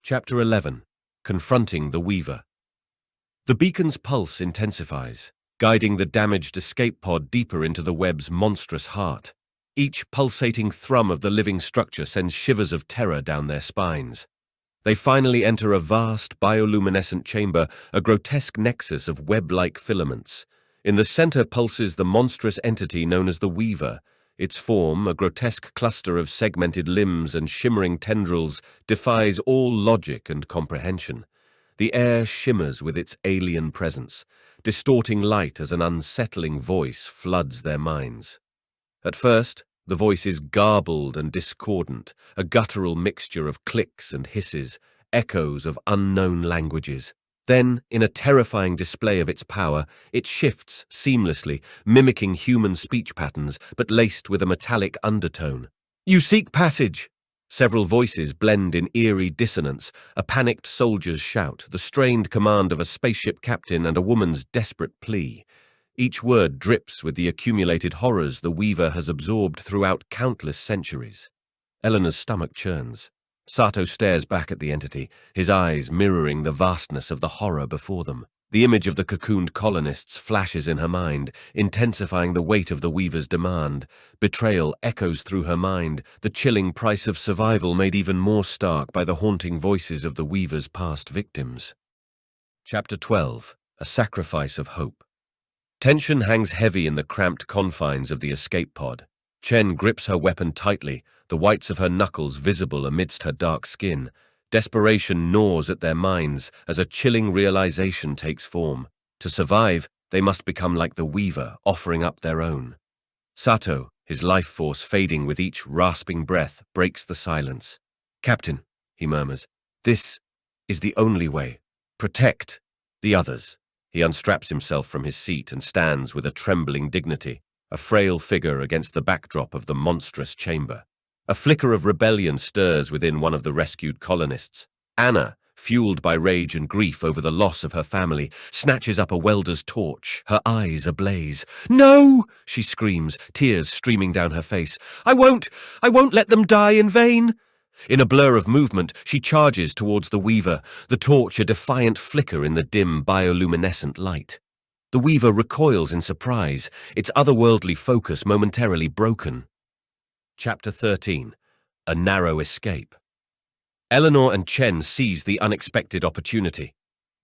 Chapter 11. Confronting the Weaver. The beacon's pulse intensifies, guiding the damaged escape pod deeper into the web's monstrous heart. Each pulsating thrum of the living structure sends shivers of terror down their spines. They finally enter a vast, bioluminescent chamber, a grotesque nexus of web-like filaments. In the center pulses the monstrous entity known as the Weaver. Its form, a grotesque cluster of segmented limbs and shimmering tendrils, defies all logic and comprehension. The air shimmers with its alien presence, distorting light as an unsettling voice floods their minds. At first, the voice is garbled and discordant, a guttural mixture of clicks and hisses, echoes of unknown languages. Then, in a terrifying display of its power, it shifts seamlessly, mimicking human speech patterns, but laced with a metallic undertone. "You seek passage!" Several voices blend in eerie dissonance, a panicked soldier's shout, the strained command of a spaceship captain, and a woman's desperate plea. Each word drips with the accumulated horrors the Weaver has absorbed throughout countless centuries. Eleanor's stomach churns. Sato stares back at the entity, his eyes mirroring the vastness of the horror before them. The image of the cocooned colonists flashes in her mind, intensifying the weight of the Weaver's demand. Betrayal echoes through her mind, the chilling price of survival made even more stark by the haunting voices of the Weaver's past victims. Chapter 12. A Sacrifice of Hope. Tension hangs heavy in the cramped confines of the escape pod. Chen grips her weapon tightly, the whites of her knuckles visible amidst her dark skin. Desperation gnaws at their minds as a chilling realization takes form. To survive, they must become like the Weaver, offering up their own. Sato, his life force fading with each rasping breath, breaks the silence. "Captain," he murmurs, "this is the only way. Protect the others." He unstraps himself from his seat and stands with a trembling dignity, a frail figure against the backdrop of the monstrous chamber. A flicker of rebellion stirs within one of the rescued colonists. Anna, fueled by rage and grief over the loss of her family, snatches up a welder's torch, her eyes ablaze. "No!" she screams, tears streaming down her face. I won't let them die in vain!" In a blur of movement, she charges towards the Weaver, the torch a defiant flicker in the dim bioluminescent light. The Weaver recoils in surprise, its otherworldly focus momentarily broken. Chapter 13. A Narrow Escape. Eleanor and Chen seize the unexpected opportunity.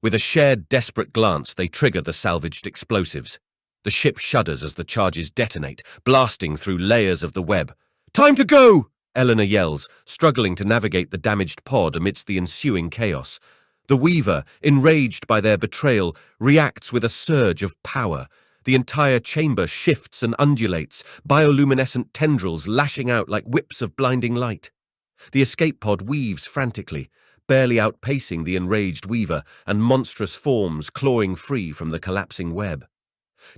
With a shared desperate glance, they trigger the salvaged explosives. The ship shudders as the charges detonate, blasting through layers of the web. "Time to go!" Eleanor yells, struggling to navigate the damaged pod amidst the ensuing chaos. The Weaver, enraged by their betrayal, reacts with a surge of power. The entire chamber shifts and undulates, bioluminescent tendrils lashing out like whips of blinding light. The escape pod weaves frantically, barely outpacing the enraged Weaver, and monstrous forms clawing free from the collapsing web.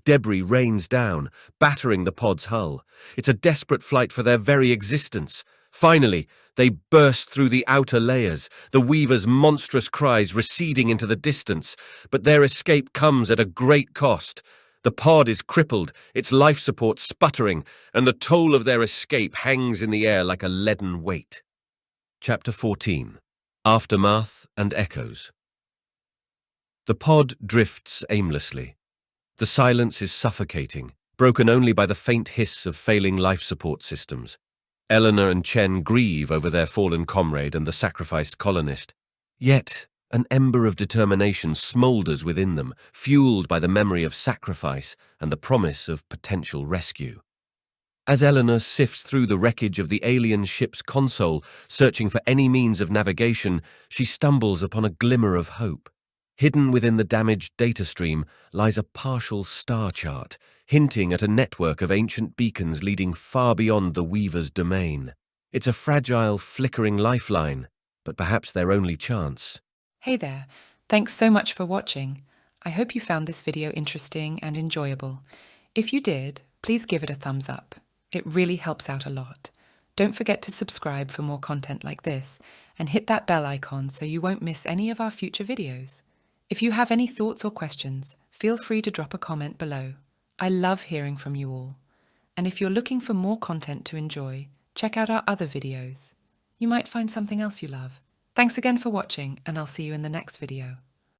Debris rains down, battering the pod's hull. It's a desperate fight for their very existence. Finally, they burst through the outer layers, the Weaver's monstrous cries receding into the distance, but their escape comes at a great cost. The pod is crippled, its life support sputtering, and the toll of their escape hangs in the air like a leaden weight. Chapter 14. Aftermath and Echoes. The pod drifts aimlessly. The silence is suffocating, broken only by the faint hiss of failing life support systems. Eleanor and Chen grieve over their fallen comrade and the sacrificed colonist. Yet, an ember of determination smoulders within them, fueled by the memory of sacrifice and the promise of potential rescue. As Eleanor sifts through the wreckage of the alien ship's console, searching for any means of navigation, she stumbles upon a glimmer of hope. Hidden within the damaged data stream lies a partial star chart, hinting at a network of ancient beacons leading far beyond the Weaver's domain. It's a fragile, flickering lifeline, but perhaps their only chance. Hey there, thanks so much for watching. I hope you found this video interesting and enjoyable. If you did, please give it a thumbs up. It really helps out a lot. Don't forget to subscribe for more content like this, and hit that bell icon so you won't miss any of our future videos. If you have any thoughts or questions, feel free to drop a comment below. I love hearing from you all. And if you're looking for more content to enjoy, check out our other videos. You might find something else you love. Thanks again for watching, and I'll see you in the next video.